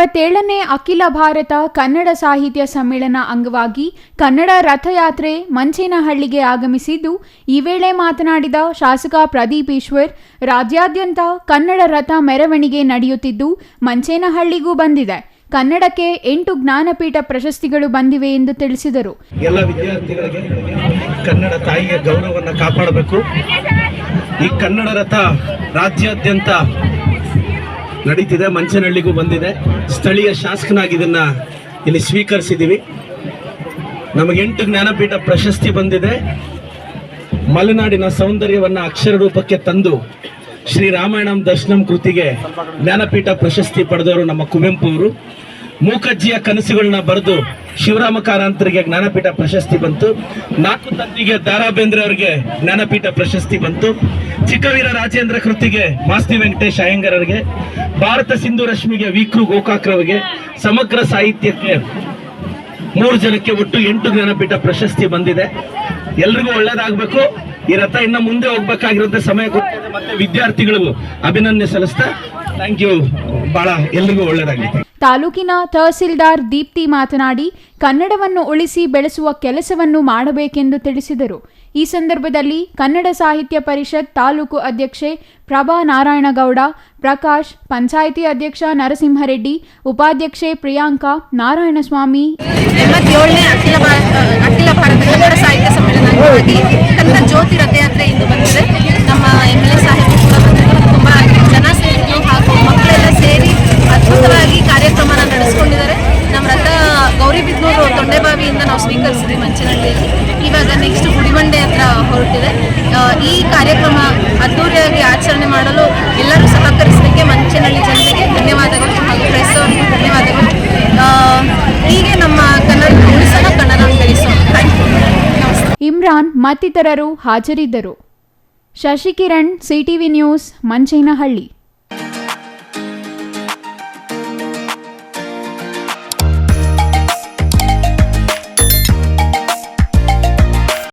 ಎಂಬತ್ತೇಳನೇ ಅಖಿಲ ಭಾರತ ಕನ್ನಡ ಸಾಹಿತ್ಯ ಸಮ್ಮೇಳನ ಅಂಗವಾಗಿ ಕನ್ನಡ ರಥಯಾತ್ರೆ ಮಂಚೇನಹಳ್ಳಿಗೆ ಆಗಮಿಸಿದ್ದು, ಈ ವೇಳೆ ಮಾತನಾಡಿದ ಶಾಸಕ ಪ್ರದೀಪ್ ಈಶ್ವರ್, ರಾಜ್ಯಾದ್ಯಂತ ಕನ್ನಡ ರಥ ಮೆರವಣಿಗೆ ನಡೆಯುತ್ತಿದ್ದು ಮಂಚೇನಹಳ್ಳಿಗೂ ಬಂದಿದೆ. ಕನ್ನಡಕ್ಕೆ 8 ಜ್ಞಾನಪೀಠ ಪ್ರಶಸ್ತಿಗಳು ಬಂದಿವೆ ಎಂದು ತಿಳಿಸಿದರು. ಎಲ್ಲ ವಿದ್ಯಾರ್ಥಿಗಳಿಗೆ ಕನ್ನಡ ತಾಯಿಯ ಗೌರವವನ್ನು ಕಾಪಾಡಬೇಕು. ಈ ಕನ್ನಡ ರಥ ರಾಜ್ಯಾದ್ಯಂತ ನಡೀತಿದೆ, ಮಂಚೇನಹಳ್ಳಿಗೂ ಬಂದಿದೆ. ಸ್ಥಳೀಯ ಶಾಸಕನಾಗಿ ಇದನ್ನ ಇಲ್ಲಿ ಸ್ವೀಕರಿಸಿದ್ದೀವಿ. ನಮಗೆ 8 ಜ್ಞಾನಪೀಠ ಪ್ರಶಸ್ತಿ ಬಂದಿದೆ. ಮಲೆನಾಡಿನ ಸೌಂದರ್ಯವನ್ನು ಅಕ್ಷರ ರೂಪಕ್ಕೆ ತಂದು ಶ್ರೀ ರಾಮಾಯಣಂ ದರ್ಶನಂ ಕೃತಿಗೆ ಜ್ಞಾನಪೀಠ ಪ್ರಶಸ್ತಿ ಪಡೆದವರು ನಮ್ಮ ಕುವೆಂಪು ಅವರು. ಮೂಕಜ್ಜಿಯ ಕನಸುಗಳನ್ನ ಬರೆದು ಶಿವರಾಮ ಕಾರಂತರಿಗೆ ಜ್ಞಾನಪೀಠ ಪ್ರಶಸ್ತಿ ಬಂತು. 4 ತಂತಿಗೆ ದಾರಾ ಬೇಂದ್ರೆ ಅವರಿಗೆ ಜ್ಞಾನಪೀಠ ಪ್ರಶಸ್ತಿ ಬಂತು. ಚಿಕ್ಕವೀರ ರಾಜೇಂದ್ರ ಕೃತಿಗೆ ಮಾಸ್ತಿ ವೆಂಕಟೇಶ್ ಅಯ್ಯಂಗಾರ್ ಅವರಿಗೆ, ಭಾರತ ಸಿಂಧು ರಶ್ಮಿಗೆ ವಿಕ್ರು ಗೋಕಾಕ್ರವರಿಗೆ, ಸಮಗ್ರ ಸಾಹಿತ್ಯಕ್ಕೆ 3 ಜನಕ್ಕೆ ಒಟ್ಟು 8 ಜ್ಞಾನಪೀಠ ಪ್ರಶಸ್ತಿ ಬಂದಿದೆ. ಎಲ್ರಿಗೂ ಒಳ್ಳೇದಾಗಬೇಕು. ಈ ರಥ ಇನ್ನ ಮುಂದೆ ಹೋಗ್ಬೇಕಾಗಿರುವಂತ ಸಮಯ ಕೊಟ್ಟಿದೆ. ಮತ್ತೆ ವಿದ್ಯಾರ್ಥಿಗಳಿಗೂ ಅಭಿನಂದನೆ ಸಲ್ಲಿಸ್ತಾ ಥ್ಯಾಂಕ್ ಯು. ಬಹಳ ಎಲ್ರಿಗೂ ಒಳ್ಳೇದಾಗಲಿ. ತಾಲೂಕಿನ ತಹಸೀಲ್ದಾರ್ ದೀಪ್ತಿ ಮಾತನಾಡಿ, ಕನ್ನಡವನ್ನು ಉಳಿಸಿ ಬೆಳೆಸುವ ಕೆಲಸವನ್ನು ಮಾಡಬೇಕೆಂದು ತಿಳಿಸಿದರು. ಈ ಸಂದರ್ಭದಲ್ಲಿ ಕನ್ನಡ ಸಾಹಿತ್ಯ ಪರಿಷತ್ ತಾಲೂಕು ಅಧ್ಯಕ್ಷೆ ಪ್ರಭಾ ನಾರಾಯಣಗೌಡ, ಪ್ರಕಾಶ್, ಪಂಚಾಯಿತಿ ಅಧ್ಯಕ್ಷ ನರಸಿಂಹರೆಡ್ಡಿ, ಉಪಾಧ್ಯಕ್ಷೆ ಪ್ರಿಯಾಂಕಾ, ನಾರಾಯಣಸ್ವಾಮಿ, 87ನೇ ಅಖಿಲ ಭಾರತ ಕನ್ನಡ ಸಾಹಿತ್ಯ ಸಮ್ಮೇಳನ ಅಂಗವಾಗಿ ಕನ್ನಡ ಜ್ಯೋತಿ ರಥಯಾತ್ರೆ ಇಂದು ಬಂದಿದೆ. ನಮ್ಮ MLA ಸಾಹೇಬರು ಕೂಡ ಬಂದಿದ್ದಾರೆ. ತುಂಬಾ ಜನ ಸೇರಿದ್ರು ಹಾಗೂ ಮಕ್ಕಳೆಲ್ಲ ಸೇರಿ ಅದ್ಭುತವಾಗಿ ಕಾರ್ಯಕ್ರಮನ ನಡೆಸ್ಕೊಂಡಿದ್ದಾರೆ. ನಮ್ಮ ರಥ ಗೌರಿಬಿದನೂರು ತೊಂಡೆಬಾವಿಯಿಂದ ನಾವು ಸ್ವೀಕರಿಸಿದ್ವಿ ಮಂಚೇನಹಳ್ಳಿಯಲ್ಲಿ. ಇವಾಗ ನೆಕ್ಸ್ಟ್ ಗುಡಿಬಂಡೆ ಹತ್ರ ಹೊರಟಿದೆ. ಈ ಕಾರ್ಯಕ್ರಮ ಅದ್ದೂರಿಯಾಗಿ ಆಚರಣೆ ಮಾಡಲು ಎಲ್ಲರೂ ಸಹಕರಿಸಲಿಕ್ಕೆ ಮಂಚೇನಹಳ್ಳಿ ಜನತೆಗೆ ಧನ್ಯವಾದಗಳು ಹಾಗೂ ಪ್ರೆಸ್ ಅವರಿಗೆ ಧನ್ಯವಾದಗಳು. ಹೀಗೆ ನಮ್ಮ ಕನ್ನಡ ಉಳಿಸೋಣ, ಕನ್ನಡ ಬೆಳೆಸೋಣ. ಇಮ್ರಾನ್ ಮತ್ತಿತರರು ಹಾಜರಿದ್ದರು. Shashikiran, CTV news, Manchenahalli.